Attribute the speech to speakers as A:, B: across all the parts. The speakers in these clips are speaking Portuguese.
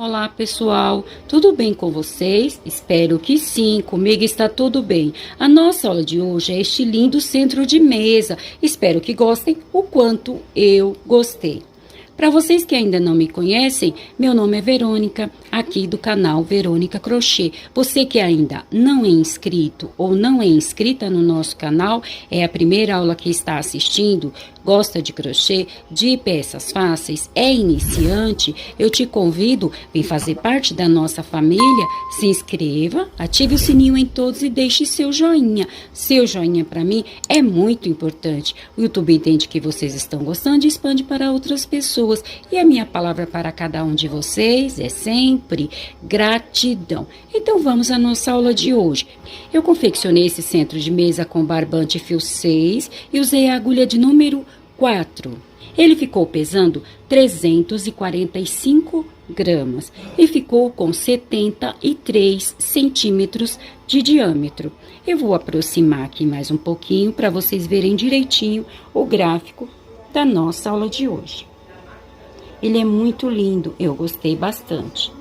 A: Olá pessoal, tudo bem com vocês? Espero que sim, comigo está tudo bem. A nossa aula de hoje é este lindo centro de mesa. Espero que gostem o quanto eu gostei. Para vocês que ainda não me conhecem, meu nome é Verônica, aqui do canal Verônica Crochê. Você que ainda não é inscrito ou não é inscrita no nosso canal, é a primeira aula que está assistindo, gosta de crochê, de peças fáceis, é iniciante, eu te convido, vem fazer parte da nossa família, se inscreva, ative o sininho em todos e deixe seu joinha. Seu joinha para mim é muito importante. O YouTube entende que vocês estão gostando e expande para outras pessoas. E a minha palavra para cada um de vocês é sempre gratidão. Então vamos à nossa aula de hoje. Eu confeccionei esse centro de mesa com barbante fio 6 e usei a agulha de número 4. Ele ficou pesando 345 gramas e ficou com 73 centímetros de diâmetro. Eu vou aproximar aqui mais um pouquinho para vocês verem direitinho o gráfico da nossa aula de hoje. Ele é muito lindo, eu gostei bastante.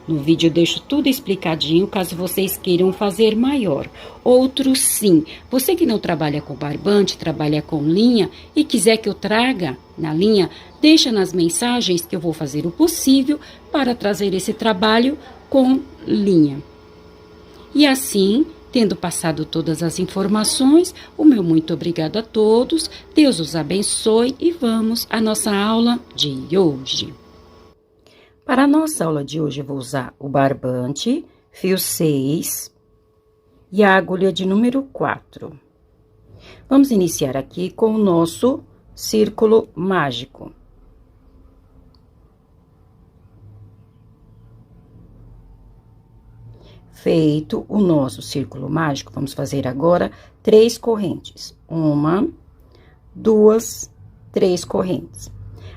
A: No vídeo eu deixo tudo explicadinho, caso vocês queiram fazer maior. Outro sim, você que não trabalha com barbante, trabalha com linha e quiser que eu traga na linha, deixa nas mensagens que eu vou fazer o possível para trazer esse trabalho com linha. E assim, tendo passado todas as informações, o meu muito obrigado a todos, Deus os abençoe e vamos à nossa aula de hoje. Para a nossa aula de hoje, eu vou usar o barbante, fio 6 e a agulha de número 4. Vamos iniciar aqui com o nosso círculo mágico. Feito o nosso círculo mágico, vamos fazer agora 3 correntes. 1, 2, 3 correntes.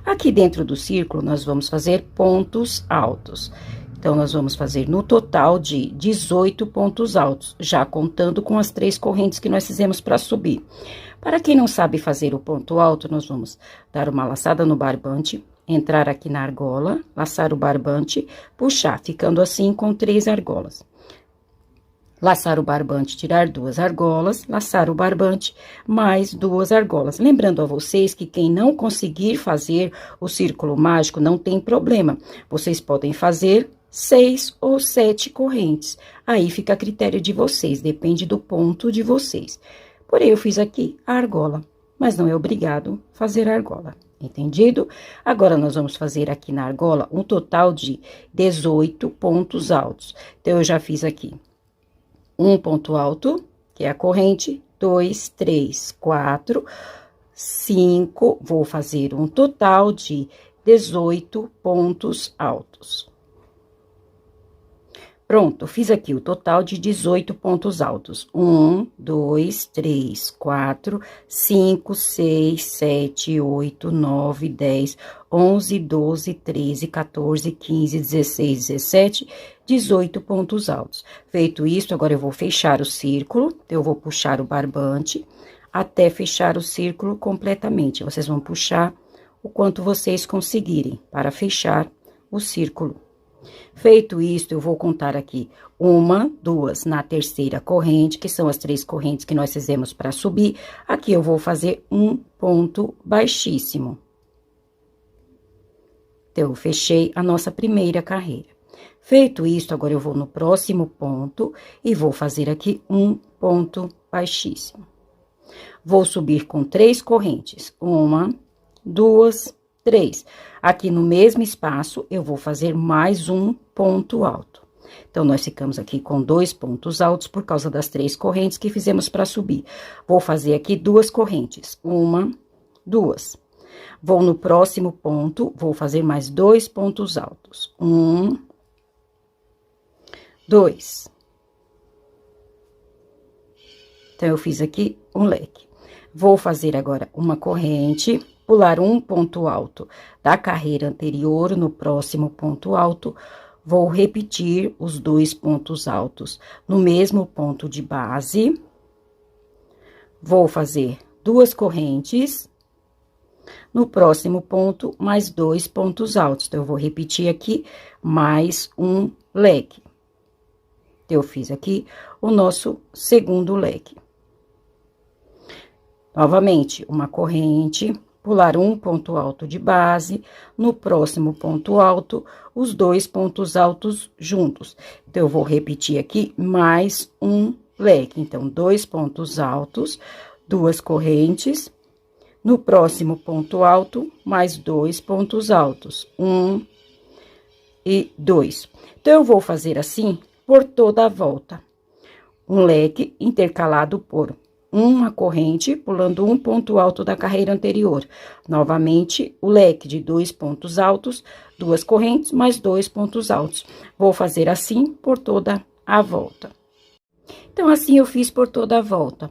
A: Aqui dentro do círculo, nós vamos fazer pontos altos. Então, nós vamos fazer no total de 18 pontos altos, já contando com as 3 correntes que nós fizemos para subir. Para quem não sabe fazer o ponto alto, nós vamos dar uma laçada no barbante, entrar aqui na argola, laçar o barbante, puxar, ficando assim com 3 argolas. Laçar o barbante, tirar 2 argolas, laçar o barbante, mais 2 argolas. Lembrando a vocês que quem não conseguir fazer o círculo mágico não tem problema. Vocês podem fazer 6 ou 7 correntes. Aí fica a critério de vocês, depende do ponto de vocês. Porém, eu fiz aqui a argola, mas não é obrigado fazer a argola. Entendido? Agora, nós vamos fazer aqui na argola um total de 18 pontos altos. Então, eu já fiz aqui um ponto alto, que é a corrente, 2, 3, 4, 5, vou fazer um total de 18 pontos altos. Pronto, fiz aqui o total de 18 pontos altos. 1, 2, 3, 4, 5, 6, 7, 8, 9, 10, 11, 12, 13, 14, 15, 16, 17, 18 pontos altos. Feito isso, agora eu vou fechar o círculo, eu vou puxar o barbante até fechar o círculo completamente. Vocês vão puxar o quanto vocês conseguirem para fechar o círculo. Feito isto, eu vou contar aqui 1, 2 na terceira corrente, que são as 3 correntes que nós fizemos para subir. Aqui eu vou fazer um ponto baixíssimo. Então, eu fechei a nossa primeira carreira. Feito isto, agora eu vou no próximo ponto e vou fazer aqui um ponto baixíssimo. Vou subir com 3 correntes. 1, 2, 3. Aqui no mesmo espaço, eu vou fazer mais um ponto alto. Então, nós ficamos aqui com 2 pontos altos por causa das 3 correntes que fizemos para subir. Vou fazer aqui 2 correntes. 1, 2. Vou no próximo ponto, vou fazer mais 2 pontos altos. 1, 2. Então, eu fiz aqui um leque. Vou fazer agora uma corrente, pular um ponto alto da carreira anterior no próximo ponto alto, vou repetir os 2 pontos altos no mesmo ponto de base, vou fazer 2 correntes No próximo ponto, mais 2 pontos altos. Então, eu vou repetir aqui mais um leque. Eu fiz aqui o nosso segundo leque. Novamente, uma corrente, pular um ponto alto de base, no próximo ponto alto, os 2 pontos altos juntos. Então, eu vou repetir aqui mais um leque. Então, 2 pontos altos, 2 correntes. No próximo ponto alto, mais 2 pontos altos, 1 e 2. Então, eu vou fazer assim por toda a volta. Um leque intercalado por uma corrente, pulando um ponto alto da carreira anterior. Novamente, o leque de 2 pontos altos, 2 correntes, mais 2 pontos altos. Vou fazer assim por toda a volta. Então, assim eu fiz por toda a volta.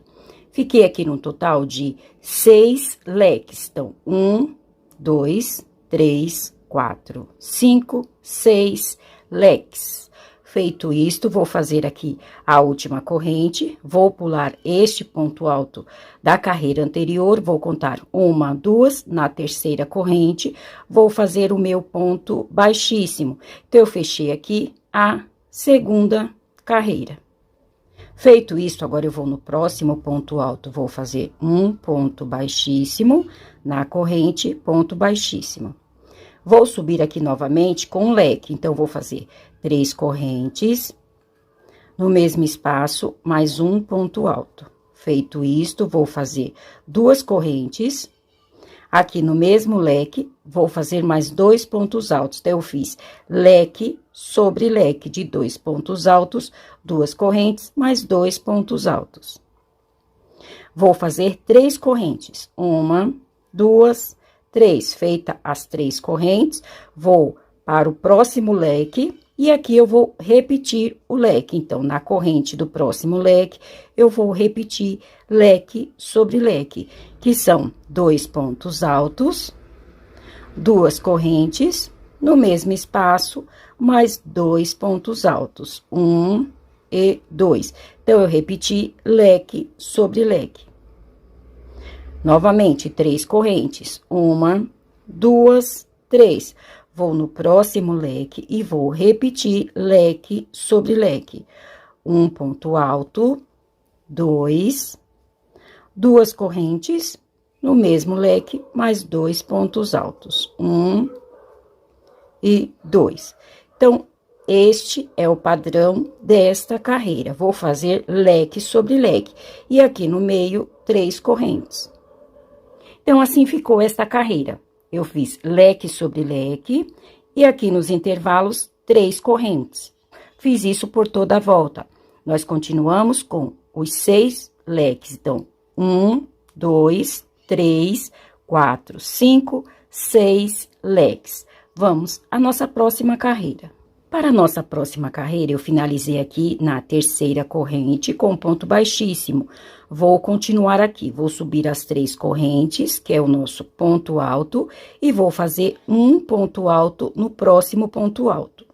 A: Fiquei aqui num total de 6 leques. Então, 1, 2, 3, 4, 5, 6 leques. Feito isto, vou fazer aqui a última corrente, vou pular este ponto alto da carreira anterior, vou contar 1, 2, na terceira corrente, vou fazer o meu ponto baixíssimo. Então, eu fechei aqui a segunda carreira. Feito isso, agora eu vou no próximo ponto alto, vou fazer um ponto baixíssimo na corrente, ponto baixíssimo. Vou subir aqui novamente com leque, então, vou fazer 3 correntes, no mesmo espaço, mais um ponto alto. Feito isto, vou fazer 2 correntes, aqui no mesmo leque, vou fazer mais 2 pontos altos. Então, eu fiz leque sobre leque de 2 pontos altos, 2 correntes, mais 2 pontos altos. Vou fazer 3 correntes, 1, 2, 3. Feita as 3 correntes, vou para o próximo leque, e aqui eu vou repetir o leque. Então, na corrente do próximo leque, eu vou repetir leque sobre leque, que são 2 pontos altos, 2 correntes, no mesmo espaço, mais 2 pontos altos, 1 e 2. Então, eu repeti leque sobre leque. Novamente, 3 correntes, 1, 2, 3. Vou no próximo leque e vou repetir leque sobre leque. Um ponto alto, 2, 2 correntes, no mesmo leque, mais 2 pontos altos, 1 e 2. Então, este é o padrão desta carreira. Vou fazer leque sobre leque. E aqui no meio, 3 correntes. Então, assim ficou esta carreira. Eu fiz leque sobre leque, e aqui nos intervalos, 3 correntes. Fiz isso por toda a volta. Nós continuamos com os 6 leques. Então, 1, 2, 3, 4, 5, 6 leques. Vamos à nossa próxima carreira. Para a nossa próxima carreira, eu finalizei aqui na terceira corrente com ponto baixíssimo. Vou continuar aqui, vou subir as 3 correntes, que é o nosso ponto alto, e vou fazer um ponto alto no próximo ponto alto.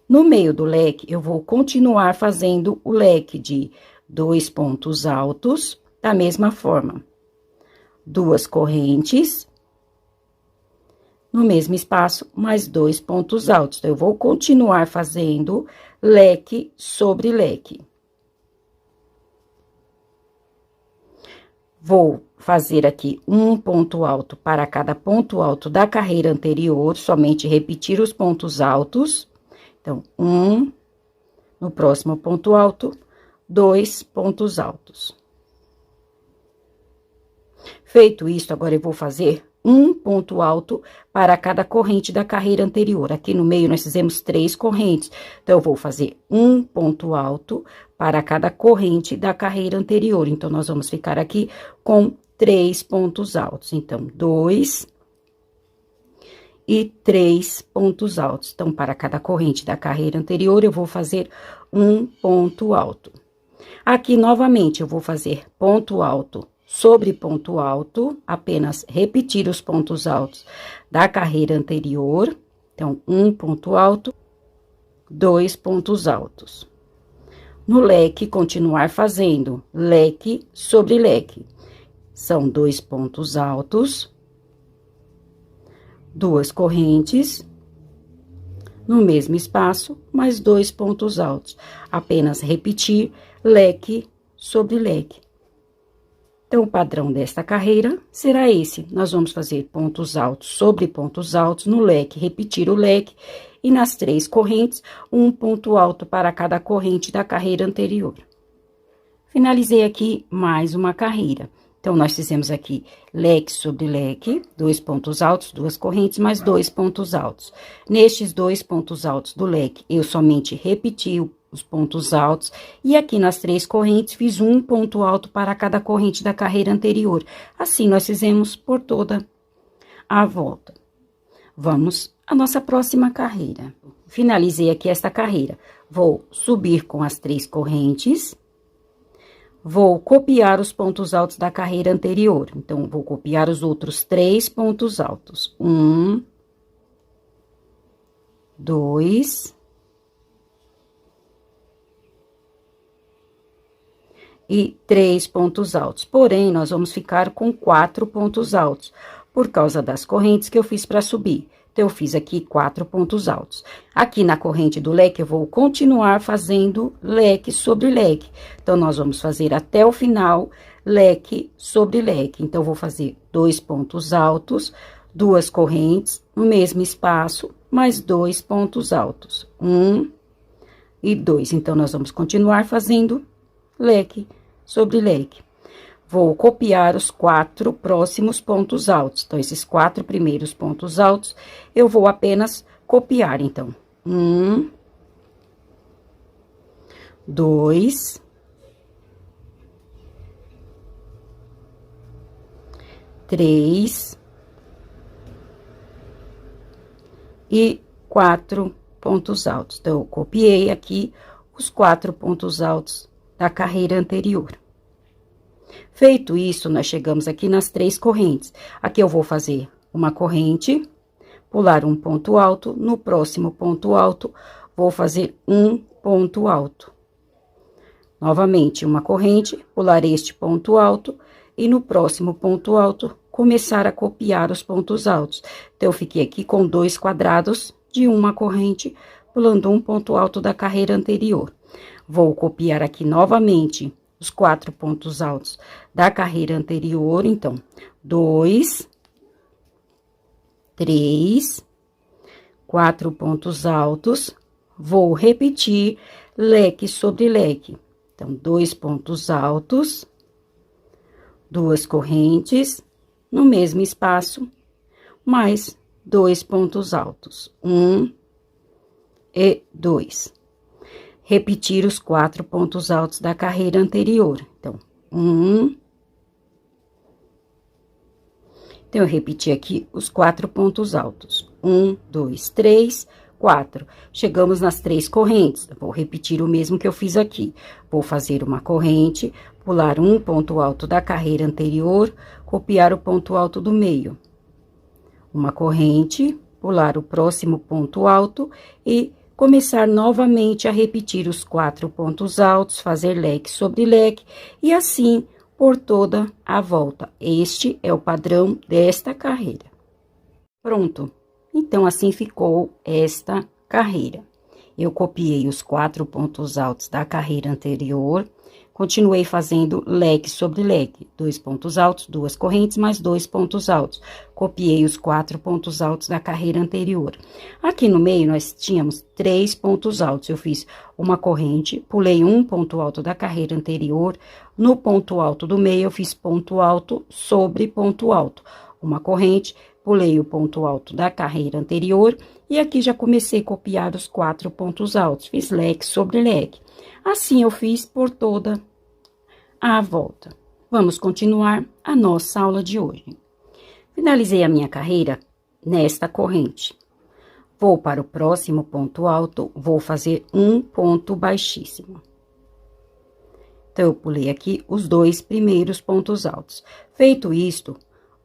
A: No meio do leque, eu vou continuar fazendo o leque de 2 pontos altos, da mesma forma. 2 correntes, no mesmo espaço, mais 2 pontos altos. Então, eu vou continuar fazendo leque sobre leque. Vou fazer aqui um ponto alto para cada ponto alto da carreira anterior, somente repetir os pontos altos. Então, no próximo ponto alto, 2 pontos altos. Feito isso, agora eu vou fazer um ponto alto para cada corrente da carreira anterior. Aqui no meio, nós fizemos 3 correntes. Então, eu vou fazer um ponto alto para cada corrente da carreira anterior. Então, nós vamos ficar aqui com 3 pontos altos. Então, 2 e 3 pontos altos. Então, para cada corrente da carreira anterior, eu vou fazer um ponto alto. Aqui, novamente, eu vou fazer ponto alto sobre ponto alto, apenas repetir os pontos altos da carreira anterior. Então, um ponto alto, 2 pontos altos. No leque, continuar fazendo leque sobre leque. são 2 pontos altos, 2 correntes, no mesmo espaço, mais 2 pontos altos. Apenas repetir leque sobre leque. Então, o padrão desta carreira será esse. Nós vamos fazer pontos altos sobre pontos altos no leque, repetir o leque, e nas 3 correntes, um ponto alto para cada corrente da carreira anterior. Finalizei aqui mais uma carreira. Então, nós fizemos aqui leque sobre leque, 2 pontos altos, 2 correntes, mais 2 pontos altos. Nestes 2 pontos altos do leque, eu somente repeti os pontos altos, e aqui nas 3 correntes, fiz um ponto alto para cada corrente da carreira anterior. Assim, nós fizemos por toda a volta. Vamos à nossa próxima carreira. Finalizei aqui esta carreira. Vou subir com as 3 correntes. Vou copiar os pontos altos da carreira anterior. Então, vou copiar os outros 3 pontos altos. 1, 2 e 3 pontos altos. Porém, nós vamos ficar com 4 pontos altos, por causa das correntes que eu fiz para subir. Então, eu fiz aqui 4 pontos altos. Aqui na corrente do leque, eu vou continuar fazendo leque sobre leque. Então, nós vamos fazer até o final, leque sobre leque. Então, eu vou fazer 2 pontos altos, 2 correntes, no mesmo espaço, mais 2 pontos altos. 1 e 2. Então, nós vamos continuar fazendo leque sobre leque. Vou copiar os 4 próximos pontos altos. Então, esses 4 primeiros pontos altos, eu vou apenas copiar. Então, 1, 2, 3 e 4 pontos altos. Então, eu copiei aqui os 4 pontos altos da carreira anterior. Feito isso, nós chegamos aqui nas 3 correntes. Aqui eu vou fazer uma corrente, pular um ponto alto, no próximo ponto alto, vou fazer um ponto alto. Novamente, uma corrente, pular este ponto alto, e no próximo ponto alto, começar a copiar os pontos altos. Então, eu fiquei aqui com 2 quadrados de uma corrente, pulando um ponto alto da carreira anterior. Vou copiar aqui novamente os 4 pontos altos da carreira anterior. Então, 2, 3, 4 pontos altos. Vou repetir leque sobre leque. Então, 2 pontos altos, 2 correntes, no mesmo espaço, mais 2 pontos altos. 1 e 2. Repetir os 4 pontos altos da carreira anterior. Então, 1. Então, eu repeti aqui os 4 pontos altos. 1, 2, 3, 4. Chegamos nas 3 correntes. Eu vou repetir o mesmo que eu fiz aqui. Vou fazer uma corrente, pular um ponto alto da carreira anterior, copiar o ponto alto do meio. Uma corrente, pular o próximo ponto alto e começar novamente a repetir os 4 pontos altos, fazer leque sobre leque, e assim por toda a volta. Este é o padrão desta carreira. Pronto. Então, assim ficou esta carreira. Eu copiei os 4 pontos altos da carreira anterior, continuei fazendo leque sobre leque, 2 pontos altos, 2 correntes, mais 2 pontos altos. Copiei os 4 pontos altos da carreira anterior. Aqui no meio, nós tínhamos 3 pontos altos. Eu fiz uma corrente, pulei um ponto alto da carreira anterior. No ponto alto do meio, eu fiz ponto alto sobre ponto alto. Uma corrente, pulei o ponto alto da carreira anterior. E aqui já comecei a copiar os 4 pontos altos. Fiz leque sobre leque. Assim, eu fiz por toda a volta. Vamos continuar a nossa aula de hoje. Finalizei a minha carreira nesta corrente. Vou para o próximo ponto alto, vou fazer um ponto baixíssimo. Então, eu pulei aqui os 2 primeiros pontos altos. Feito isto,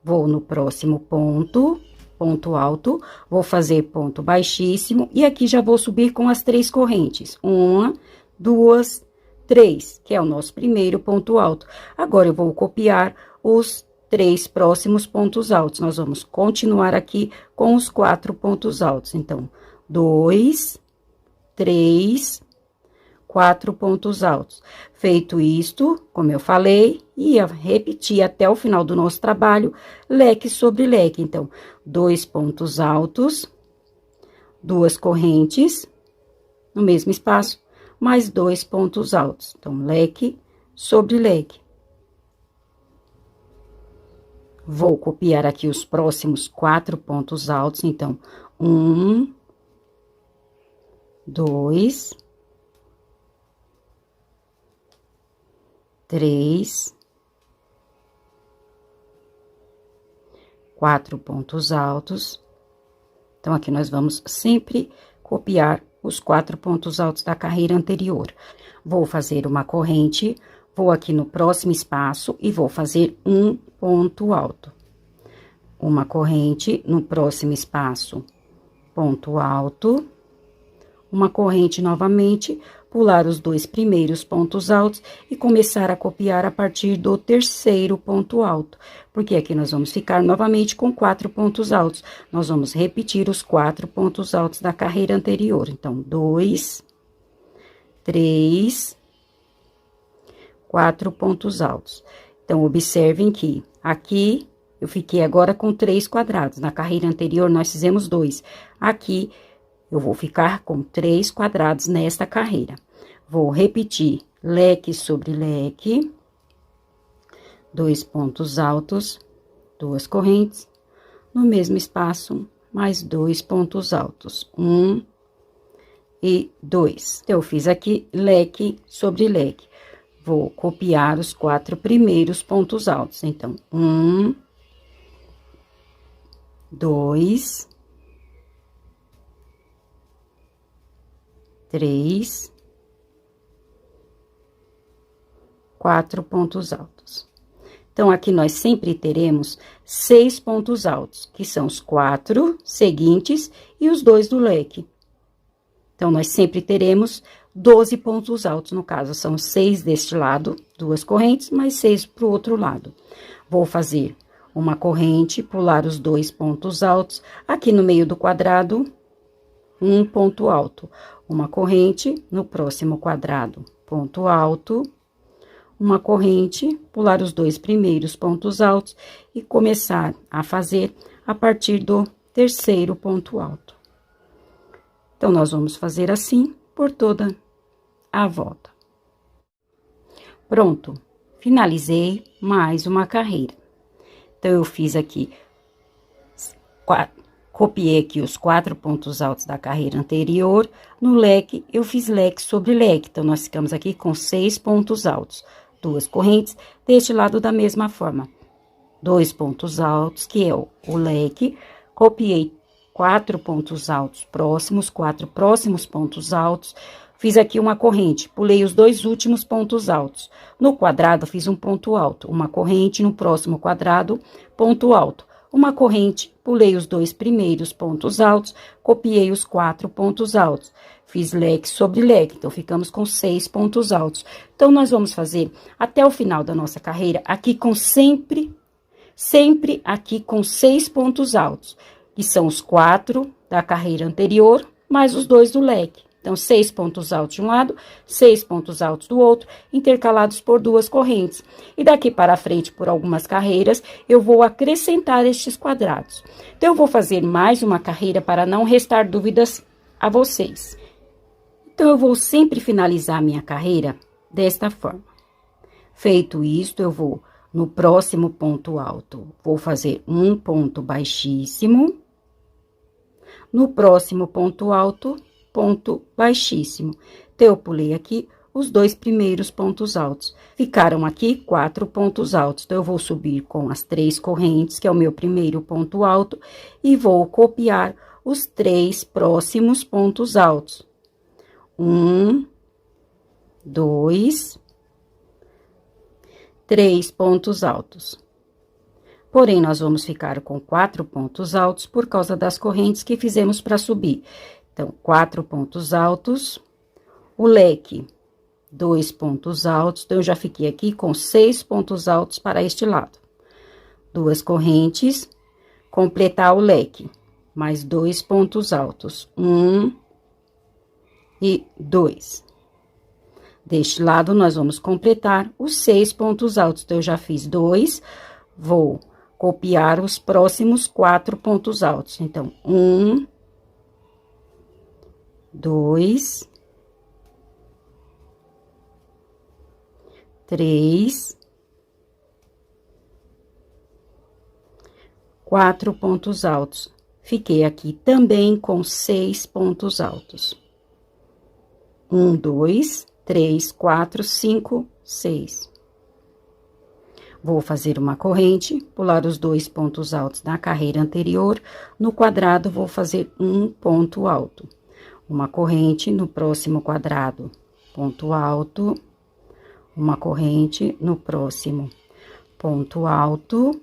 A: vou no próximo ponto alto, vou fazer ponto baixíssimo, e aqui já vou subir com as 3 correntes. 1, 2, 3, que é o nosso primeiro ponto alto. Agora, eu vou copiar os 3 próximos pontos altos. Nós vamos continuar aqui com os 4 pontos altos. Então, 2, 3, 4 pontos altos. Feito isto, como eu falei, ia repetir até o final do nosso trabalho, leque sobre leque. Então, 2 pontos altos, 2 correntes, no mesmo espaço, mais 2 pontos altos. Então, leque sobre leque. Vou copiar aqui os próximos 4 pontos altos. Então, 1, 2, 3, 4 pontos altos. Então, aqui nós vamos sempre copiar os 4 pontos altos da carreira anterior. Vou fazer uma corrente, vou aqui no próximo espaço e vou fazer um ponto alto. Uma corrente no próximo espaço, ponto alto. Uma corrente novamente, pular os 2 primeiros pontos altos e começar a copiar a partir do 3º ponto alto. Porque aqui nós vamos ficar novamente com 4 pontos altos. Nós vamos repetir os 4 pontos altos da carreira anterior. Então, 2, 3, 4 pontos altos. Então, observem que aqui eu fiquei agora com 3 quadrados. Na carreira anterior, nós fizemos 2. Aqui, eu vou ficar com 3 quadrados nesta carreira. Vou repetir leque sobre leque, 2 pontos altos, 2 correntes, no mesmo espaço, mais 2 pontos altos, 1 e 2. Então, eu fiz aqui leque sobre leque. Vou copiar os 4 primeiros pontos altos. Então, 1, 2, 3, 4 pontos altos. Então, aqui nós sempre teremos 6 pontos altos, que são os 4 seguintes e os 2 do leque. Então, nós sempre teremos 12 pontos altos, no caso, são 6 deste lado, 2 correntes, mais 6 para o outro lado. Vou fazer uma corrente, pular os 2 pontos altos, aqui no meio do quadrado, um ponto alto. Uma corrente, no próximo quadrado, ponto alto, uma corrente, pular os 2 primeiros pontos altos e começar a fazer a partir do 3º ponto alto. Então, nós vamos fazer assim por toda a volta. Pronto, finalizei mais uma carreira. Então, eu fiz aqui, copiei aqui os 4 pontos altos da carreira anterior. No leque, eu fiz leque sobre leque. Então, nós ficamos aqui com 6 pontos altos. 2 correntes, deste lado da mesma forma. 2 pontos altos, que é o leque. Copiei 4 pontos altos próximos, 4 próximos pontos altos. Fiz aqui uma corrente, pulei os 2 últimos pontos altos. No quadrado, fiz um ponto alto. Uma corrente no próximo quadrado, ponto alto. Uma corrente, pulei os 2 primeiros pontos altos, copiei os 4 pontos altos. Fiz leque sobre leque, então, ficamos com 6 pontos altos. Então, nós vamos fazer até o final da nossa carreira, aqui com sempre aqui com 6 pontos altos, que são os 4 da carreira anterior, mais os 2 do leque. Então, 6 pontos altos de um lado, 6 pontos altos do outro, intercalados por 2 correntes. E daqui para frente, por algumas carreiras, eu vou acrescentar estes quadrados. Então, eu vou fazer mais uma carreira para não restar dúvidas a vocês. Então, eu vou sempre finalizar a minha carreira desta forma. Feito isto, eu vou no próximo ponto alto, vou fazer um ponto baixíssimo. No próximo ponto alto, ponto baixíssimo. Então, eu pulei aqui os 2 primeiros pontos altos. Ficaram aqui 4 pontos altos. Então, eu vou subir com as 3 correntes, que é o meu primeiro ponto alto, e vou copiar os 3 próximos pontos altos. 1, 2, 3 pontos altos. Porém, nós vamos ficar com 4 pontos altos por causa das correntes que fizemos para subir. Então, 4 pontos altos, o leque, 2 pontos altos. Então, eu já fiquei aqui com 6 pontos altos para este lado. duas correntes, completar o leque, mais 2 pontos altos, 1 e 2. Deste lado, nós vamos completar os 6 pontos altos. Então, eu já fiz 2, vou copiar os próximos 4 pontos altos. Então, 1, 2, 3, 4 pontos altos. Fiquei aqui também com 6 pontos altos. 1, 2, 3, 4, 5, 6. Vou fazer uma corrente, pular os 2 pontos altos da carreira anterior. No quadrado, vou fazer um ponto alto. Uma corrente no próximo quadrado, ponto alto. Uma corrente no próximo ponto alto.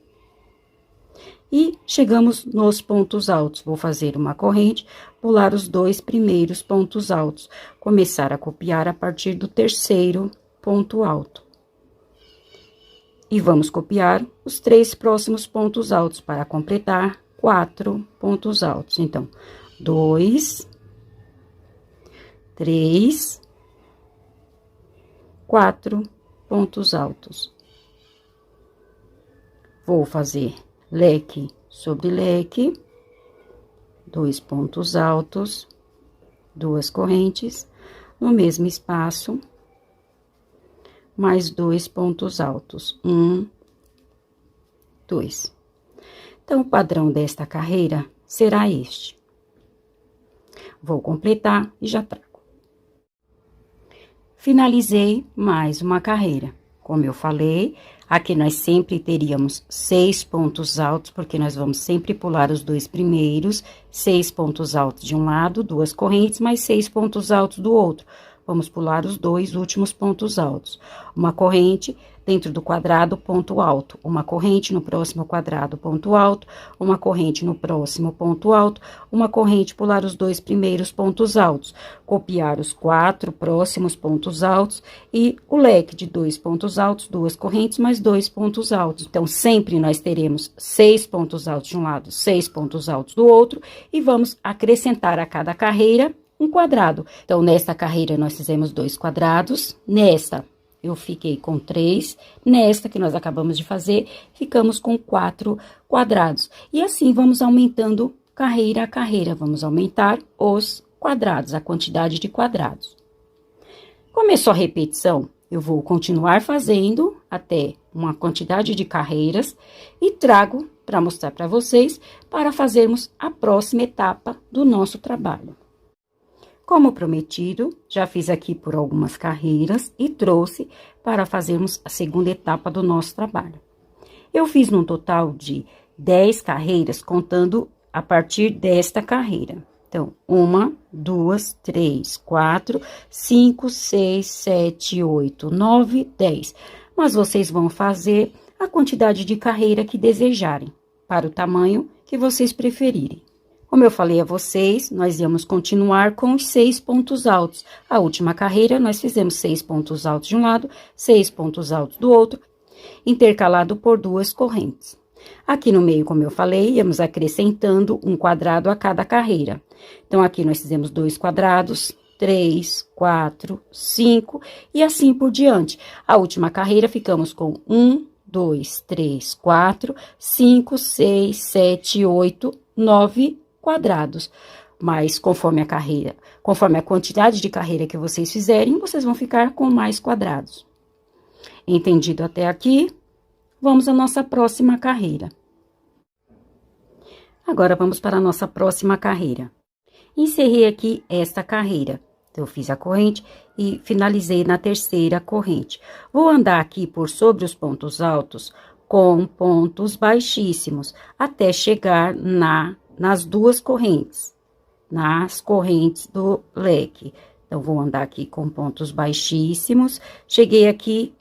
A: E chegamos nos pontos altos. Vou fazer uma corrente, pular os 2 primeiros pontos altos. Começar a copiar a partir do terceiro ponto alto. E vamos copiar os 3 próximos pontos altos para completar 4 pontos altos. Então, 2, 3, 4 pontos altos. Vou fazer leque sobre leque, 2 pontos altos, 2 correntes, no mesmo espaço, mais 2 pontos altos, 1, 2. Então, o padrão desta carreira será este. Vou completar e já trago. Finalizei mais uma carreira. Como eu falei, aqui nós sempre teríamos 6 pontos altos, porque nós vamos sempre pular os 2 primeiros, 6 pontos altos de um lado, 2 correntes, mais 6 pontos altos do outro. Vamos pular os 2 últimos pontos altos. Uma corrente dentro do quadrado, ponto alto. Uma corrente no próximo quadrado, ponto alto. Uma corrente no próximo ponto alto. Uma corrente, pular os 2 primeiros pontos altos. Copiar os 4 próximos pontos altos. E o leque de 2 pontos altos, 2 correntes, mais 2 pontos altos. Então, sempre nós teremos 6 pontos altos de um lado, 6 pontos altos do outro. E vamos acrescentar a cada carreira um quadrado. Então, nesta carreira, nós fizemos 2 quadrados. Nesta, eu fiquei com 3. Nesta, que nós acabamos de fazer, ficamos com 4 quadrados. E assim, vamos aumentando carreira a carreira. Vamos aumentar os quadrados, a quantidade de quadrados. Começou a repetição, eu vou continuar fazendo até uma quantidade de carreiras e trago para mostrar para vocês, para fazermos a próxima etapa do nosso trabalho. Como prometido, já fiz aqui por algumas carreiras e trouxe para fazermos a segunda etapa do nosso trabalho. Eu fiz num total de 10 carreiras, contando a partir desta carreira. Então, 1, 2, 3, 4, 5, 6, 7, 8, 9, 10. Mas vocês vão fazer a quantidade de carreira que desejarem, para o tamanho que vocês preferirem. Como eu falei a vocês, nós íamos continuar com os 6 pontos altos. A última carreira, nós fizemos 6 pontos altos de um lado, 6 pontos altos do outro, intercalado por 2 correntes. Aqui no meio, como eu falei, íamos acrescentando um quadrado a cada carreira. Então, aqui nós fizemos 2 quadrados, 3, 4, 5 e assim por diante. A última carreira, ficamos com 1, 2, 3, 4, 5, 6, 7, 8, 9 quadrados, mas conforme a carreira, conforme a quantidade de carreira que vocês fizerem, vocês vão ficar com mais quadrados. Entendido até aqui? Vamos à nossa próxima carreira. Agora, vamos para a nossa próxima carreira. Encerrei aqui esta carreira. Eu fiz a corrente e finalizei na terceira corrente. Vou andar aqui por sobre os pontos altos com pontos baixíssimos, até chegar nas 2 correntes, nas correntes do leque. Então, vou andar aqui com pontos baixíssimos, cheguei aqui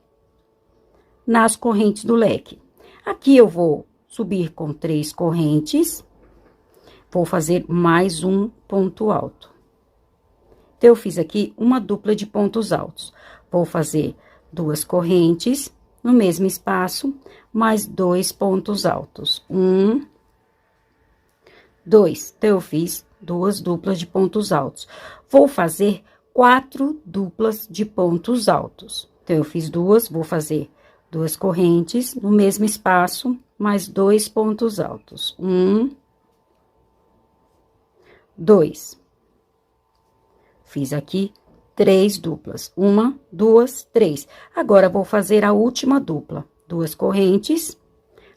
A: nas correntes do leque. Aqui eu vou subir com 3 correntes, vou fazer mais um ponto alto. Então, eu fiz aqui uma dupla de pontos altos. Vou fazer 2 correntes no mesmo espaço, mais 2 pontos altos. 1, 2. Então, eu fiz 2 duplas de pontos altos. Vou fazer 4 duplas de pontos altos. Então, eu fiz 2, vou fazer 2 correntes no mesmo espaço, mais 2 pontos altos. 1, 2. Fiz aqui 3 duplas. 1, 2, 3. Agora, vou fazer a última dupla. 2 correntes,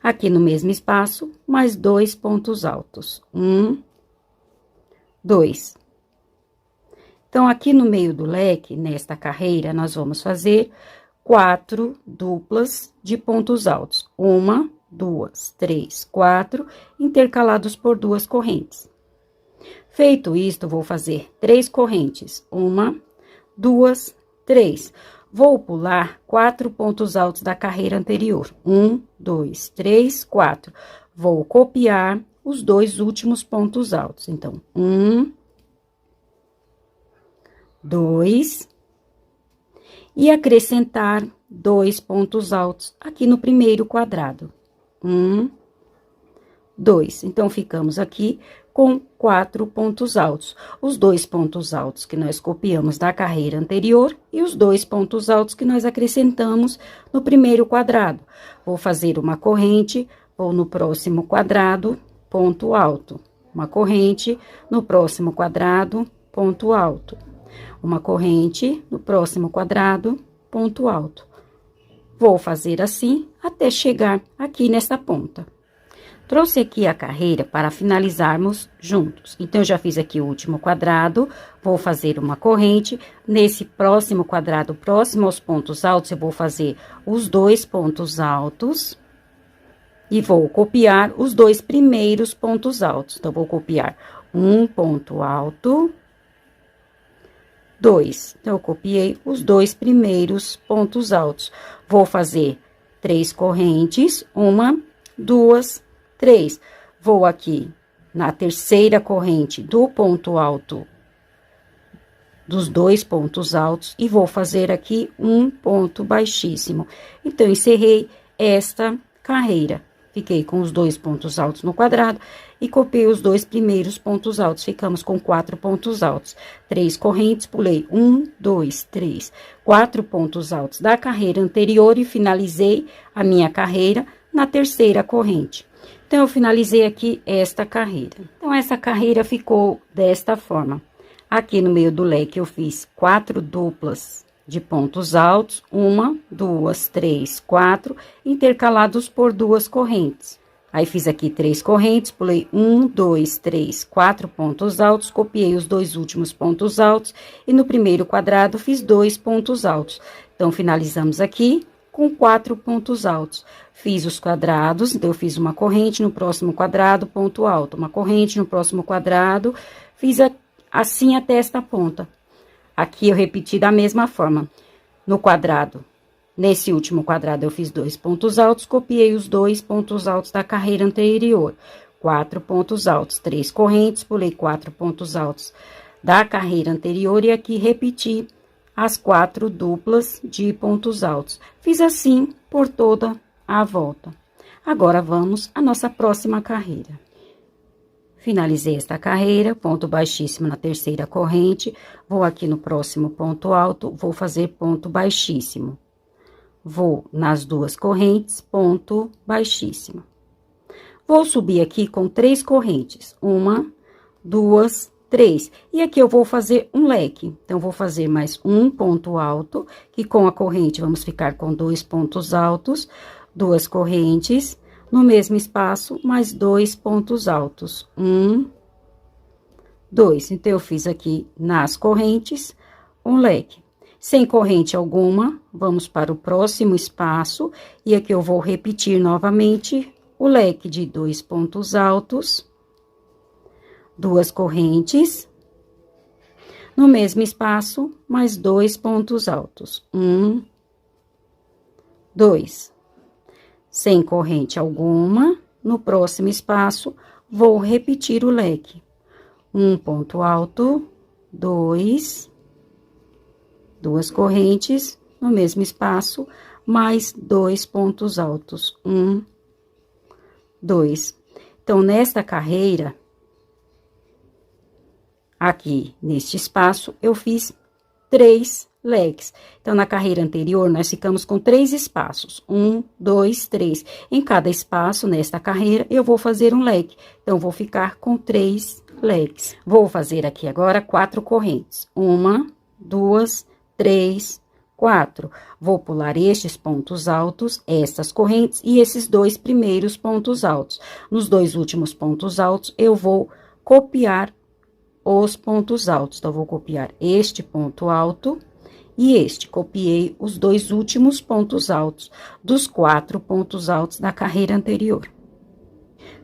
A: aqui no mesmo espaço, mais 2 pontos altos. 1, 2. Então, aqui no meio do leque, nesta carreira, nós vamos fazer 4 duplas de pontos altos. 1, 2, 3, 4, intercalados por 2 correntes. Feito isto, vou fazer 3 correntes. 1, 2, 3. Vou pular 4 pontos altos da carreira anterior. 1, 2, 3, 4. Vou copiar os 2 últimos pontos altos. Então, 1, 2, e acrescentar 2 pontos altos aqui no primeiro quadrado. 1, 2. Então, ficamos aqui com 4 pontos altos. Os 2 pontos altos que nós copiamos da carreira anterior e os 2 pontos altos que nós acrescentamos no primeiro quadrado. Vou fazer uma corrente, vou no próximo quadrado, ponto alto. Uma corrente, no próximo quadrado, ponto alto. Uma corrente, no próximo quadrado, ponto alto. Vou fazer assim até chegar aqui nessa ponta. Trouxe aqui a carreira para finalizarmos juntos. Então, eu já fiz aqui o último quadrado, vou fazer uma corrente. Nesse próximo quadrado, próximo aos pontos altos, eu vou fazer os 2 pontos altos. E vou copiar os 2 primeiros pontos altos. Então, vou copiar um ponto alto, 2. Então, eu copiei os 2 primeiros pontos altos. Vou fazer 3 correntes, 1, 2, 3. Vou aqui na terceira corrente do ponto alto, dos 2 pontos altos, e vou fazer aqui um ponto baixíssimo. Então, encerrei esta carreira. Fiquei com os 2 pontos altos no quadrado e copiei os 2 primeiros pontos altos. Ficamos com 4 pontos altos. 3 correntes, pulei 1, 2, 3, 4 pontos altos da carreira anterior e finalizei a minha carreira na terceira corrente. Então, eu finalizei aqui esta carreira. Então, essa carreira ficou desta forma. Aqui no meio do leque, eu fiz 4 duplas de pontos altos, 1, 2, 3, 4, intercalados por 2 correntes. Aí, fiz aqui 3 correntes, pulei 1, 2, 3, 4 pontos altos, copiei os 2 últimos pontos altos, e no primeiro quadrado, fiz 2 pontos altos. Então, finalizamos aqui com 4 pontos altos. Fiz os quadrados, então, eu fiz uma corrente no próximo quadrado, ponto alto, uma corrente no próximo quadrado, fiz assim até esta ponta. Aqui, eu repeti da mesma forma. No quadrado, nesse último quadrado, eu fiz 2 pontos altos, copiei os 2 pontos altos da carreira anterior. 4 pontos altos, 3 correntes, pulei 4 pontos altos da carreira anterior e aqui repeti as 4 duplas de pontos altos. Fiz assim por toda a volta. Agora, vamos à nossa próxima carreira. Finalizei esta carreira, ponto baixíssimo na terceira corrente, vou aqui no próximo ponto alto, vou fazer ponto baixíssimo. Vou nas 2 correntes, ponto baixíssimo. Vou subir aqui com 3 correntes, 1, 2, 3. E aqui eu vou fazer um leque. Então, vou fazer mais um ponto alto, que com a corrente vamos ficar com 2 pontos altos, 2 correntes, no mesmo espaço, mais 2 pontos altos. 1, 2. Então, eu fiz aqui nas correntes um leque. Sem corrente alguma, vamos para o próximo espaço, e aqui eu vou repetir novamente o leque de 2 pontos altos, 2 correntes, no mesmo espaço, mais 2 pontos altos. 1, 2. Sem corrente alguma, no próximo espaço, vou repetir o leque. Um ponto alto, 2, 2 correntes, no mesmo espaço, mais 2 pontos altos. 1, 2. Então, nesta carreira, aqui neste espaço, eu fiz 3 leques. Então, na carreira anterior, nós ficamos com 3 espaços. 1, 2, 3. Em cada espaço, nesta carreira, eu vou fazer um leque. Então, vou ficar com 3 leques. Vou fazer aqui agora 4 correntes. 1, 2, 3, 4. Vou pular estes pontos altos, estas correntes e esses 2 primeiros pontos altos. Nos 2 últimos pontos altos, eu vou copiar os pontos altos. Então, vou copiar este ponto alto e este. Copiei os 2 últimos pontos altos dos 4 pontos altos da carreira anterior.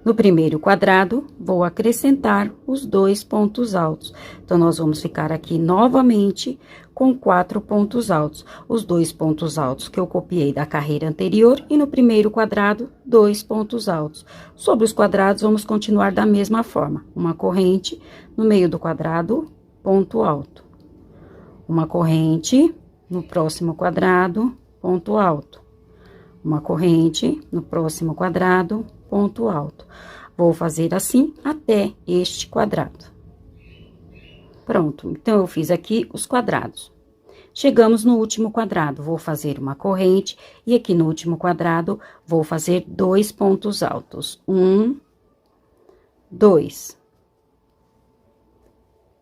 A: No primeiro quadrado, vou acrescentar os 2 pontos altos. Então, nós vamos ficar aqui novamente com 4 pontos altos. Os 2 pontos altos que eu copiei da carreira anterior e no primeiro quadrado, 2 pontos altos. Sobre os quadrados, vamos continuar da mesma forma. Uma corrente no meio do quadrado, ponto alto. Uma corrente no próximo quadrado, ponto alto. Uma corrente no próximo quadrado, ponto alto. Vou fazer assim até este quadrado. Pronto, então, eu fiz aqui os quadrados. Chegamos no último quadrado, vou fazer uma corrente, e aqui no último quadrado, vou fazer 2 pontos altos. 1, 2.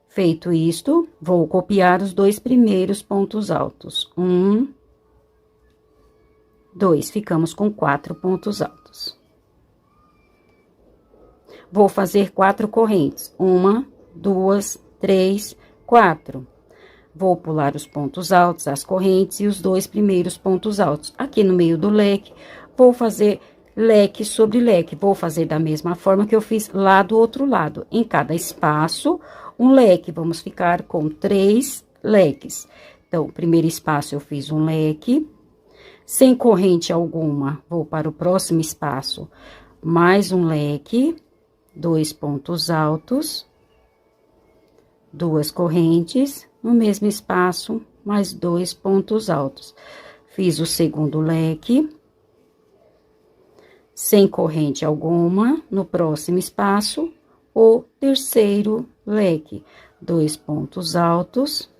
A: Feito isto, vou copiar os 2 primeiros pontos altos. 1, 2. Ficamos com 4 pontos altos. Vou fazer 4 correntes. 1, 2, 3, 4. Vou pular os pontos altos, as correntes e os 2 primeiros pontos altos. Aqui no meio do leque, vou fazer leque sobre leque. Vou fazer da mesma forma que eu fiz lá do outro lado. Em cada espaço, um leque. Vamos ficar com 3 leques. Então, o primeiro espaço eu fiz um leque. Sem corrente alguma, vou para o próximo espaço, mais um leque, 2 pontos altos, 2 correntes, no mesmo espaço, mais 2 pontos altos. Fiz o segundo leque, sem corrente alguma, no próximo espaço, o terceiro leque, 2 pontos altos,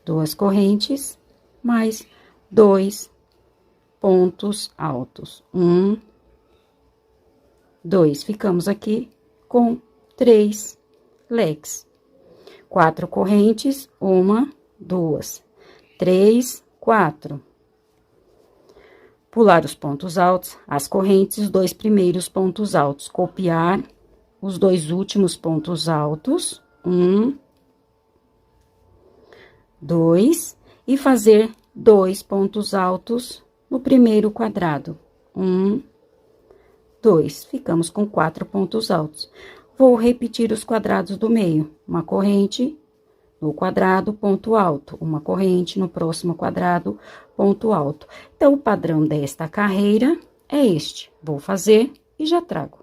A: 2 correntes, mais 2 pontos altos. 1, 2. Ficamos aqui com 3 leques. 4 correntes, 1, 2, 3, 4. Pular os pontos altos, as correntes, os 2 primeiros pontos altos. Copiar os 2 últimos pontos altos. 1, 2. E fazer 2 pontos altos no primeiro quadrado. 1, 2. Ficamos com 4 pontos altos. Vou repetir os quadrados do meio. Uma corrente no quadrado, ponto alto. Uma corrente no próximo quadrado, ponto alto. Então, o padrão desta carreira é este. Vou fazer e já trago.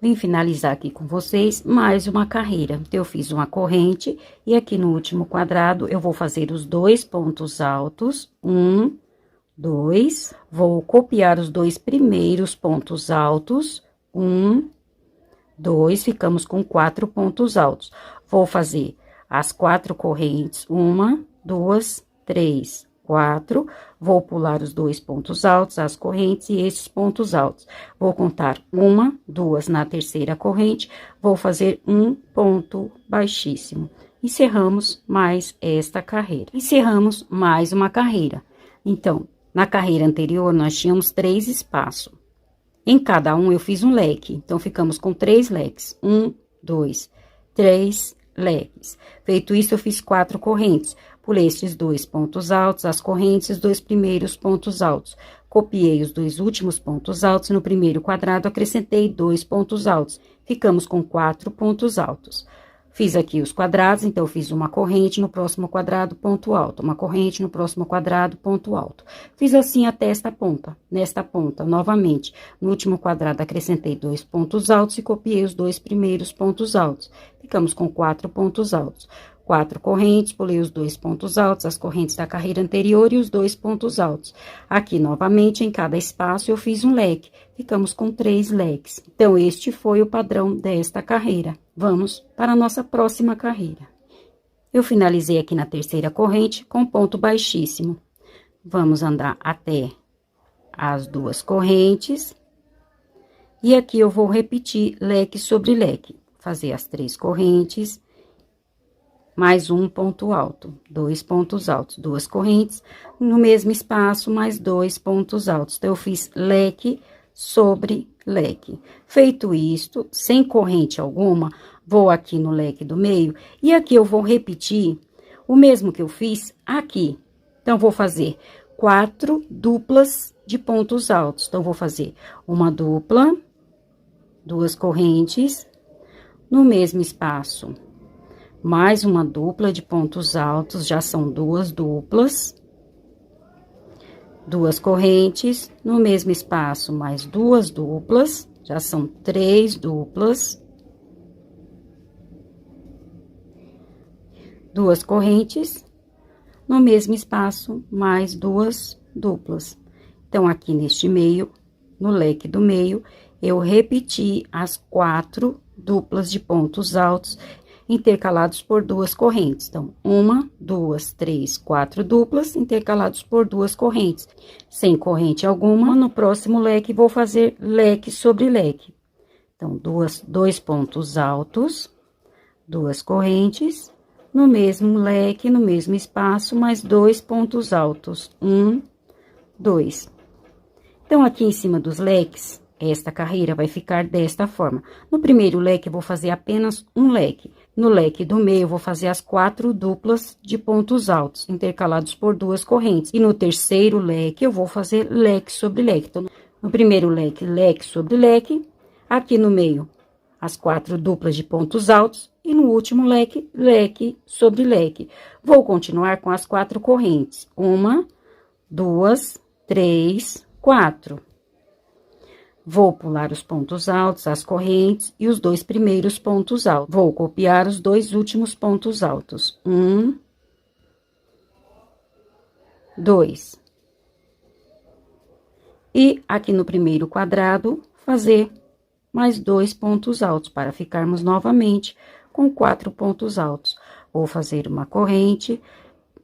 A: Vim finalizar aqui com vocês mais uma carreira. Então, eu fiz uma corrente e aqui no último quadrado, eu vou fazer os 2 pontos altos. 1, 2. Vou copiar os 2 primeiros pontos altos. 1, 2. Ficamos com 4 pontos altos. Vou fazer as 4 correntes. 1, 2, 3, 4. Vou pular os 2 pontos altos, as correntes e esses pontos altos. Vou contar 1, 2 na terceira corrente. Vou fazer um ponto baixíssimo. Encerramos mais esta carreira. Encerramos mais uma carreira. Então, na carreira anterior, nós tínhamos 3 espaços. Em cada um, eu fiz um leque. Então, ficamos com 3 leques. 1, 2, 3 leques. Feito isso, eu fiz 4 correntes. Pulei estes 2 pontos altos, as correntes, os 2 primeiros pontos altos. Copiei os 2 últimos pontos altos. No primeiro quadrado, acrescentei 2 pontos altos. Ficamos com 4 pontos altos. Fiz aqui os quadrados, então, eu fiz uma corrente no próximo quadrado, ponto alto. Uma corrente no próximo quadrado, ponto alto. Fiz assim até esta ponta. Nesta ponta, novamente, no último quadrado, acrescentei 2 pontos altos e copiei os 2 primeiros pontos altos. Ficamos com 4 pontos altos. 4 correntes, pulei os 2 pontos altos, as correntes da carreira anterior e os 2 pontos altos. Aqui, novamente, em cada espaço, eu fiz um leque. Ficamos com 3 leques. Então, este foi o padrão desta carreira. Vamos para a nossa próxima carreira. Eu finalizei aqui na terceira corrente com ponto baixíssimo. Vamos andar até as 2 correntes. E aqui eu vou repetir leque sobre leque. Fazer as 3 correntes, mais um ponto alto, 2 pontos altos, 2 correntes, no mesmo espaço, mais 2 pontos altos. Então, eu fiz leque sobre leque. Feito isto, sem corrente alguma, vou aqui no leque do meio, e aqui eu vou repetir o mesmo que eu fiz aqui. Então, vou fazer 4 duplas de pontos altos. Então, vou fazer uma dupla, 2 correntes, no mesmo espaço, mais uma dupla de pontos altos, já são 2 duplas, 2 correntes, no mesmo espaço, mais 2 duplas, já são 3 duplas, 2 correntes, no mesmo espaço, mais 2 duplas. Então, aqui neste meio, no leque do meio, eu repeti as 4 duplas de pontos altos, intercalados por 2 correntes. Então, 1, 2, 3, 4 duplas, intercalados por 2 correntes. Sem corrente alguma, no próximo leque, vou fazer leque sobre leque. Então, 2 pontos altos, 2 correntes, no mesmo leque, no mesmo espaço, mais 2 pontos altos. 1, 2. Então, aqui em cima dos leques, esta carreira vai ficar desta forma. No primeiro leque, eu vou fazer apenas um leque. No leque do meio, eu vou fazer as 4 duplas de pontos altos, intercalados por 2 correntes. E no terceiro leque, eu vou fazer leque sobre leque. Então, no primeiro leque, leque sobre leque. Aqui no meio, as 4 duplas de pontos altos. E no último leque, leque sobre leque. Vou continuar com as 4 correntes. 1, 2, 3, 4. Vou pular os pontos altos, as correntes e os 2 primeiros pontos altos. Vou copiar os 2 últimos pontos altos. 1, 2. E aqui no primeiro quadrado, fazer mais 2 pontos altos, para ficarmos novamente com 4 pontos altos. Vou fazer uma corrente,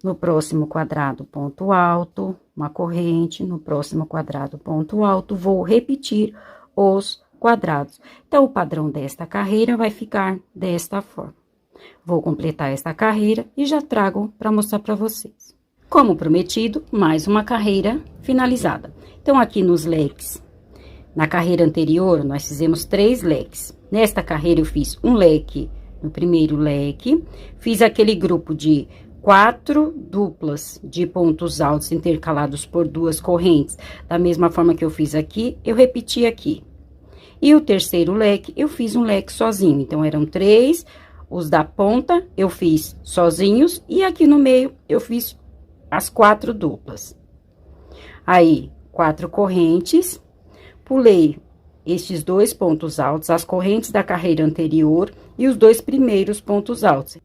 A: no próximo quadrado, ponto alto, uma corrente, no próximo quadrado, ponto alto, vou repetir os quadrados. Então, o padrão desta carreira vai ficar desta forma. Vou completar esta carreira e já trago para mostrar para vocês. Como prometido, mais uma carreira finalizada. Então, aqui nos leques, na carreira anterior, nós fizemos 3 leques. Nesta carreira, eu fiz um leque no primeiro leque, fiz aquele grupo de 4 duplas de pontos altos intercalados por 2 correntes. Da mesma forma que eu fiz aqui, eu repeti aqui. E o terceiro leque, eu fiz um leque sozinho. Então, eram 3, os da ponta eu fiz sozinhos. E aqui no meio, eu fiz as 4 duplas. Aí, 4 correntes, pulei estes 2 pontos altos, as correntes da carreira anterior e os 2 primeiros pontos altos.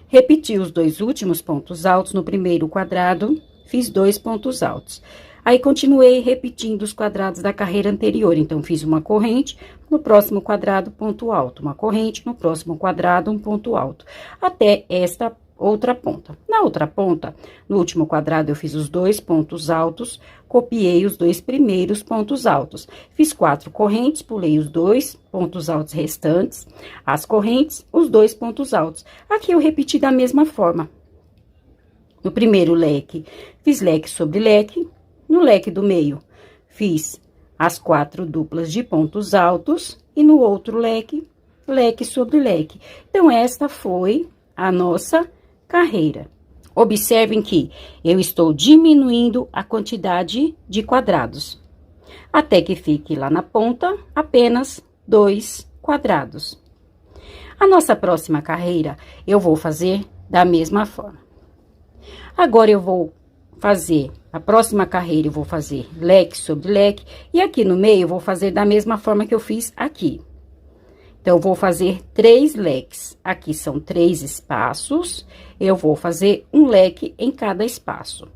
A: Repeti os 2 últimos pontos altos no primeiro quadrado, fiz 2 pontos altos. Aí, continuei repetindo os quadrados da carreira anterior. Então, fiz uma corrente, no próximo quadrado, ponto alto. Uma corrente, no próximo quadrado, um ponto alto. Até esta outra ponta. Na outra ponta, no último quadrado, eu fiz os 2 pontos altos, copiei os 2 primeiros pontos altos. Fiz 4 correntes, pulei os 2 pontos altos restantes, as correntes, os 2 pontos altos. Aqui, eu repeti da mesma forma. No primeiro leque, fiz leque sobre leque. No leque do meio, fiz as 4 duplas de pontos altos. E no outro leque, leque sobre leque. Então, esta foi a nossa carreira. Observem que eu estou diminuindo a quantidade de quadrados, até que fique lá na ponta apenas 2 quadrados. A nossa próxima carreira, eu vou fazer da mesma forma. Agora, eu vou fazer a próxima carreira, eu vou fazer leque sobre leque, e aqui no meio, eu vou fazer da mesma forma que eu fiz aqui. Então, eu vou fazer 3 leques. Aqui são 3 espaços, eu vou fazer um leque em cada espaço.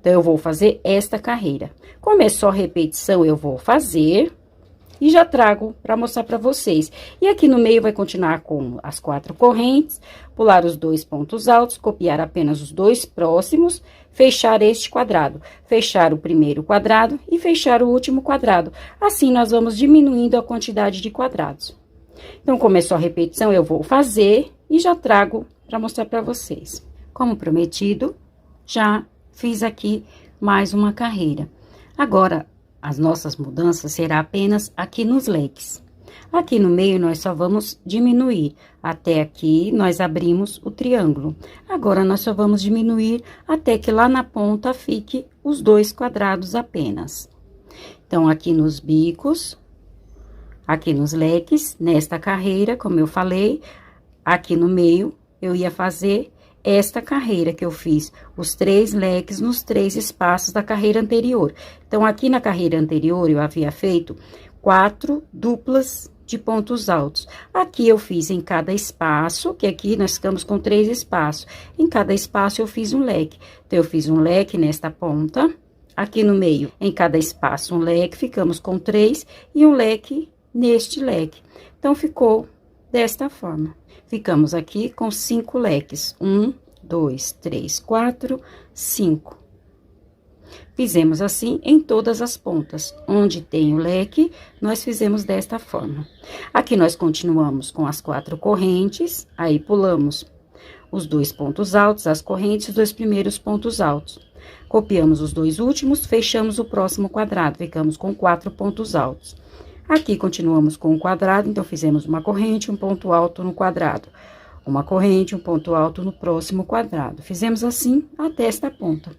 A: Então, eu vou fazer esta carreira. Como é só repetição, eu vou fazer e já trago para mostrar para vocês. E aqui no meio vai continuar com as 4 correntes, pular os 2 pontos altos, copiar apenas os 2 próximos, fechar este quadrado, fechar o primeiro quadrado e fechar o último quadrado. Assim, nós vamos diminuindo a quantidade de quadrados. Então, como é só repetição, eu vou fazer e já trago para mostrar para vocês. Como prometido, já fiz aqui mais uma carreira. Agora, as nossas mudanças será apenas aqui nos leques. Aqui no meio, nós só vamos diminuir. Até aqui, nós abrimos o triângulo. Agora, nós só vamos diminuir até que lá na ponta fique os 2 quadrados apenas. Então, aqui nos bicos, aqui nos leques, nesta carreira, como eu falei, aqui no meio, eu ia fazer esta carreira que eu fiz, os 3 leques nos 3 espaços da carreira anterior. Então, aqui na carreira anterior, eu havia feito 4 duplas de pontos altos. Aqui eu fiz em cada espaço, que aqui nós ficamos com 3 espaços. Em cada espaço, eu fiz um leque. Então, eu fiz um leque nesta ponta, aqui no meio, em cada espaço, um leque, ficamos com 3, e um leque neste leque. Então, ficou desta forma. Ficamos aqui com 5 leques. 1, 2, 3, 4, 5. Fizemos assim em todas as pontas. Onde tem o leque, nós fizemos desta forma. Aqui nós continuamos com as 4 correntes, aí pulamos os 2 pontos altos, as correntes, os 2 primeiros pontos altos. Copiamos os 2 últimos, fechamos o próximo quadrado, ficamos com 4 pontos altos. Aqui, continuamos com o quadrado, então, fizemos uma corrente, um ponto alto no quadrado. Uma corrente, um ponto alto no próximo quadrado. Fizemos assim até esta ponta.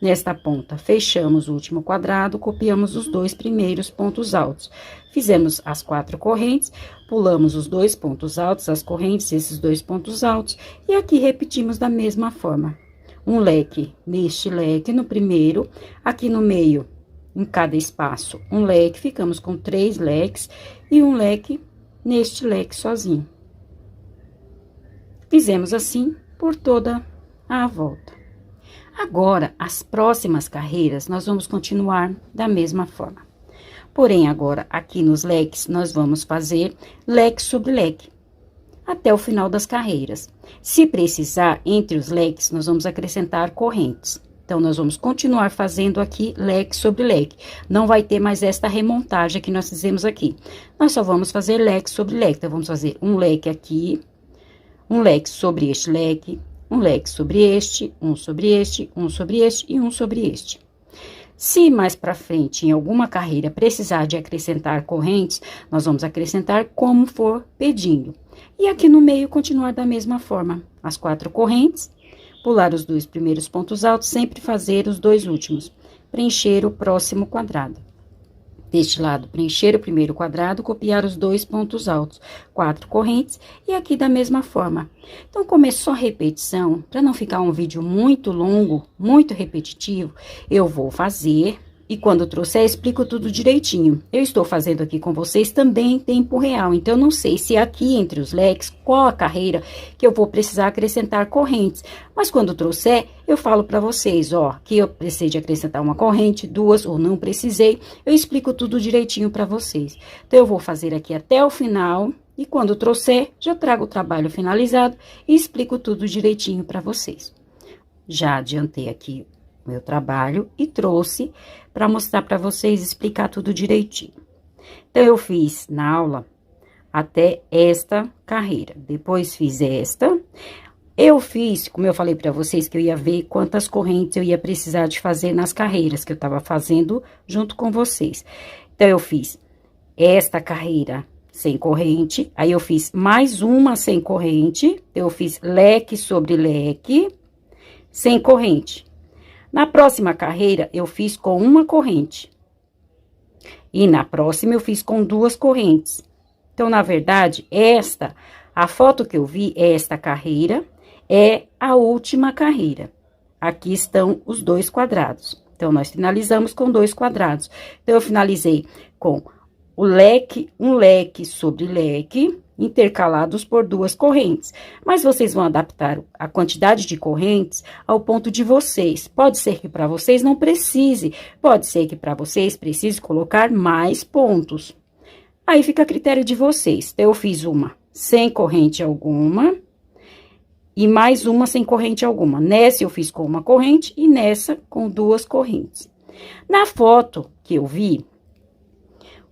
A: Nesta ponta, fechamos o último quadrado, copiamos os 2 primeiros pontos altos. Fizemos as 4 correntes, pulamos os 2 pontos altos, as correntes, esses 2 pontos altos. E aqui, repetimos da mesma forma. Um leque neste leque, no primeiro, aqui no meio, em cada espaço, um leque, ficamos com 3 leques e um leque neste leque sozinho. Fizemos assim por toda a volta. Agora, as próximas carreiras, nós vamos continuar da mesma forma. Porém, agora, aqui nos leques, nós vamos fazer leque sobre leque, até o final das carreiras. Se precisar, entre os leques, nós vamos acrescentar correntes. Então, nós vamos continuar fazendo aqui leque sobre leque. Não vai ter mais esta remontagem que nós fizemos aqui. Nós só vamos fazer leque sobre leque. Então, vamos fazer um leque aqui, um leque sobre este leque, um leque sobre este, um sobre este, um sobre este e um sobre este. Se mais pra frente, em alguma carreira, precisar de acrescentar correntes, nós vamos acrescentar como for pedindo. E aqui no meio, continuar da mesma forma. As 4 correntes, pular os 2 primeiros pontos altos, sempre fazer os 2 últimos. Preencher o próximo quadrado. Deste lado, preencher o primeiro quadrado, copiar os 2 pontos altos, 4 correntes, e aqui da mesma forma. Então, como é só repetição, para não ficar um vídeo muito longo, muito repetitivo, eu vou fazer, e quando trouxer, explico tudo direitinho. Eu estou fazendo aqui com vocês também em tempo real, então, eu não sei se aqui entre os leques, qual a carreira que eu vou precisar acrescentar correntes. Mas quando trouxer, eu falo para vocês, ó, que eu precisei de acrescentar uma corrente, 2 ou não precisei, eu explico tudo direitinho para vocês. Então, eu vou fazer aqui até o final, e quando trouxer, já trago o trabalho finalizado e explico tudo direitinho para vocês. Já adiantei aqui meu trabalho e trouxe para mostrar para vocês, explicar tudo direitinho. Então, eu fiz na aula até esta carreira, depois fiz esta. Eu fiz, como eu falei para vocês, que eu ia ver quantas correntes eu ia precisar de fazer nas carreiras que eu tava fazendo junto com vocês. Então, eu fiz esta carreira sem corrente, aí eu fiz mais uma sem corrente, eu fiz leque sobre leque, sem corrente. Na próxima carreira, eu fiz com uma corrente. E na próxima, eu fiz com 2 correntes. Então, na verdade, a foto que eu vi, esta carreira, é a última carreira. Aqui estão os 2 quadrados. Então, nós finalizamos com 2 quadrados. Então, eu finalizei com um leque sobre leque, intercalados por 2 correntes. Mas vocês vão adaptar a quantidade de correntes ao ponto de vocês. Pode ser que para vocês não precise, pode ser que para vocês precise colocar mais pontos. Aí fica a critério de vocês. Então, eu fiz uma sem corrente alguma e mais uma sem corrente alguma. Nessa eu fiz com uma corrente e nessa com 2 correntes. Na foto que eu vi,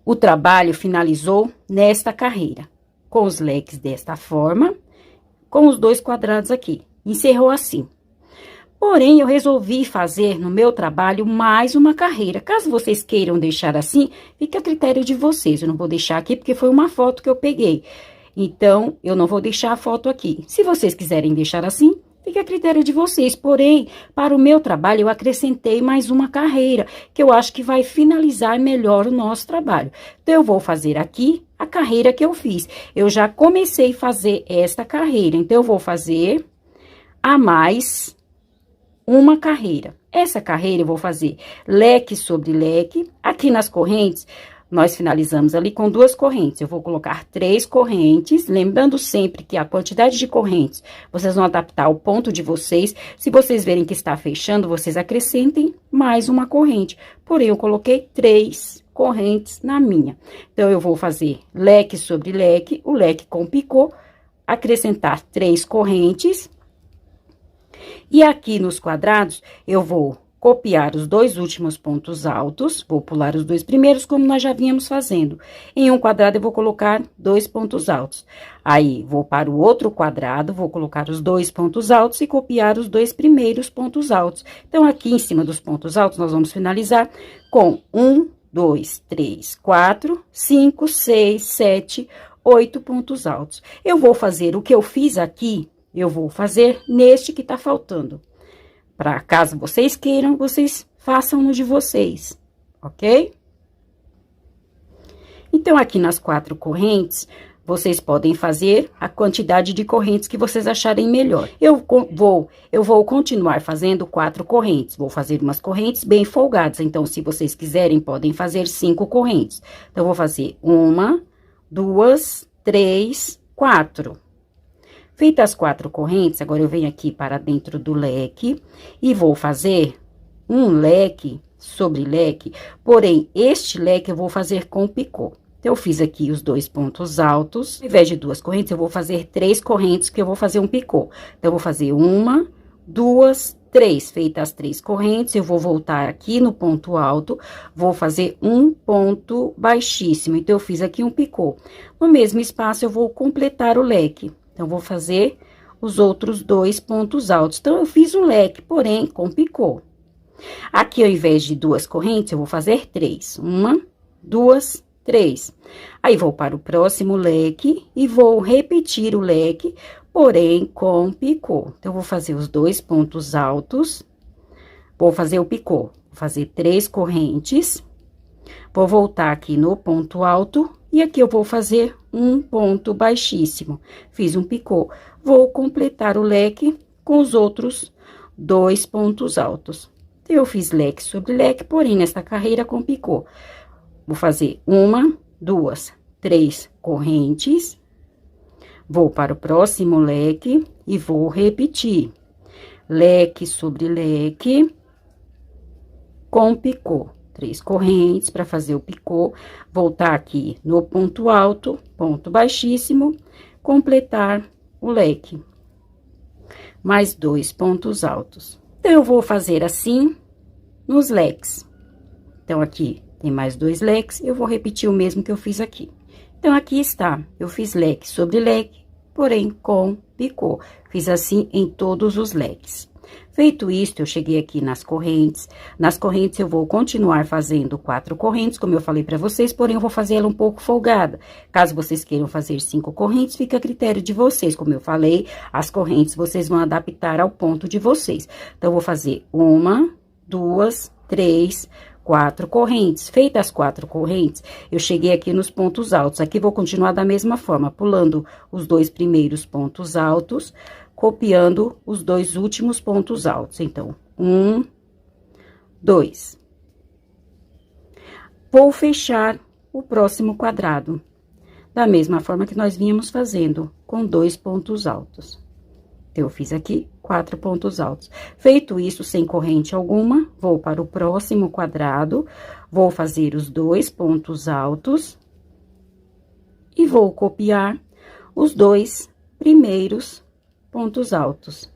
A: o trabalho finalizou nesta carreira, com os leques desta forma, com os 2 quadrados aqui. Encerrou assim. Porém, eu resolvi fazer no meu trabalho mais uma carreira. Caso vocês queiram deixar assim, fica a critério de vocês. Eu não vou deixar aqui porque foi uma foto que eu peguei. Então, eu não vou deixar a foto aqui. Se vocês quiserem deixar assim, fica a critério de vocês. Porém, para o meu trabalho, eu acrescentei mais uma carreira, que eu acho que vai finalizar melhor o nosso trabalho. Então, eu vou fazer aqui a carreira que eu fiz. Eu já comecei a fazer esta carreira, então, eu vou fazer a mais uma carreira. Essa carreira eu vou fazer leque sobre leque. Aqui nas correntes, nós finalizamos ali com 2 correntes. Eu vou colocar 3 correntes, lembrando sempre que a quantidade de correntes, vocês vão adaptar ao ponto de vocês. Se vocês verem que está fechando, vocês acrescentem mais uma corrente. Porém, eu coloquei 3 correntes na minha. Então, eu vou fazer leque sobre leque, o leque com picô, acrescentar 3 correntes. E aqui nos quadrados, eu vou copiar os 2 últimos pontos altos, vou pular os 2 primeiros, como nós já vínhamos fazendo. Em um quadrado, eu vou colocar 2 pontos altos. Aí, vou para o outro quadrado, vou colocar os 2 pontos altos e copiar os 2 primeiros pontos altos. Então, aqui em cima dos pontos altos, nós vamos finalizar com 1, 2, 3, 4, 5, 6, 7, 8 pontos altos. Eu vou fazer o que eu fiz aqui, eu vou fazer neste que tá faltando. Para caso vocês queiram, vocês façam no de vocês, ok? Então, aqui nas 4 correntes, vocês podem fazer a quantidade de correntes que vocês acharem melhor. Eu vou continuar fazendo 4 correntes. Vou fazer umas correntes bem folgadas. Então, se vocês quiserem, podem fazer 5 correntes. Então, eu vou fazer 1, 2, 3, 4. Feitas as 4 correntes, agora eu venho aqui para dentro do leque e vou fazer um leque sobre leque, porém, este leque eu vou fazer com picô. Então, eu fiz aqui os 2 pontos altos, ao invés de 2 correntes, eu vou fazer 3 correntes, que eu vou fazer um picô. Então, eu vou fazer 1, 2, 3. Feitas as 3 correntes, eu vou voltar aqui no ponto alto, vou fazer um ponto baixíssimo. Então, eu fiz aqui um picô. No mesmo espaço, eu vou completar o leque. Então, vou fazer os outros 2 pontos altos. Então, eu fiz um leque, porém, com picô. Aqui, ao invés de 2 correntes, eu vou fazer 3. 1, 2, 3. Aí, vou para o próximo leque e vou repetir o leque, porém, com picô. Então, eu vou fazer os 2 pontos altos, vou fazer o picô. Vou fazer 3 correntes, vou voltar aqui no ponto alto. E aqui eu vou fazer um ponto baixíssimo. Fiz um picô. Vou completar o leque com os outros 2 pontos altos. Eu fiz leque sobre leque, porém, nesta carreira com picô. Vou fazer 1, 2, 3 correntes. Vou para o próximo leque e vou repetir. Leque sobre leque com picô. 3 correntes para fazer o picô, voltar aqui no ponto alto, ponto baixíssimo, completar o leque. Mais 2 pontos altos. Então, eu vou fazer assim nos leques. Então, aqui tem mais 2 leques, eu vou repetir o mesmo que eu fiz aqui. Então, aqui está, eu fiz leque sobre leque, porém com picô. Fiz assim em todos os leques. Feito isto, eu cheguei aqui nas correntes. Nas correntes, eu vou continuar fazendo 4 correntes, como eu falei pra vocês, porém, eu vou fazer ela um pouco folgada. Caso vocês queiram fazer 5 correntes, fica a critério de vocês. Como eu falei, as correntes vocês vão adaptar ao ponto de vocês. Então, eu vou fazer 1, 2, 3, 4 correntes. Feitas as 4 correntes, eu cheguei aqui nos pontos altos. Aqui, vou continuar da mesma forma, pulando os 2 primeiros pontos altos, copiando os 2 últimos pontos altos. Então, 1, 2. Vou fechar o próximo quadrado, da mesma forma que nós vínhamos fazendo, com 2 pontos altos. Então, eu fiz aqui 4 pontos altos. Feito isso, sem corrente alguma, vou para o próximo quadrado, vou fazer os 2 pontos altos e vou copiar os 2 primeiros pontos altos.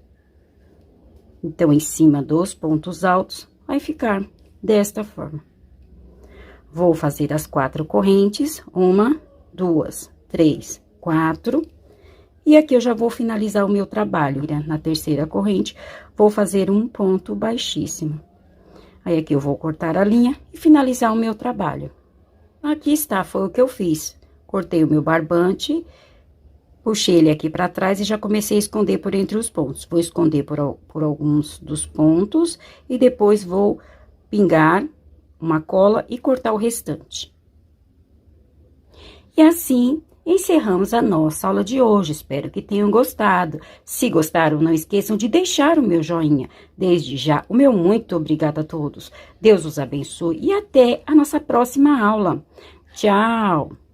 A: Então, em cima dos pontos altos, vai ficar desta forma. Vou fazer as 4 correntes, 1, 2, 3, 4. E aqui eu já vou finalizar o meu trabalho, né? Na terceira corrente, vou fazer um ponto baixíssimo. Aí, aqui eu vou cortar a linha e finalizar o meu trabalho. Aqui está, foi o que eu fiz. Cortei o meu barbante, puxei ele aqui pra trás e já comecei a esconder por entre os pontos. Vou esconder por alguns dos pontos e depois vou pingar uma cola e cortar o restante. E assim, encerramos a nossa aula de hoje. Espero que tenham gostado. Se gostaram, não esqueçam de deixar o meu joinha. Desde já, o meu muito obrigada a todos. Deus os abençoe e até a nossa próxima aula. Tchau!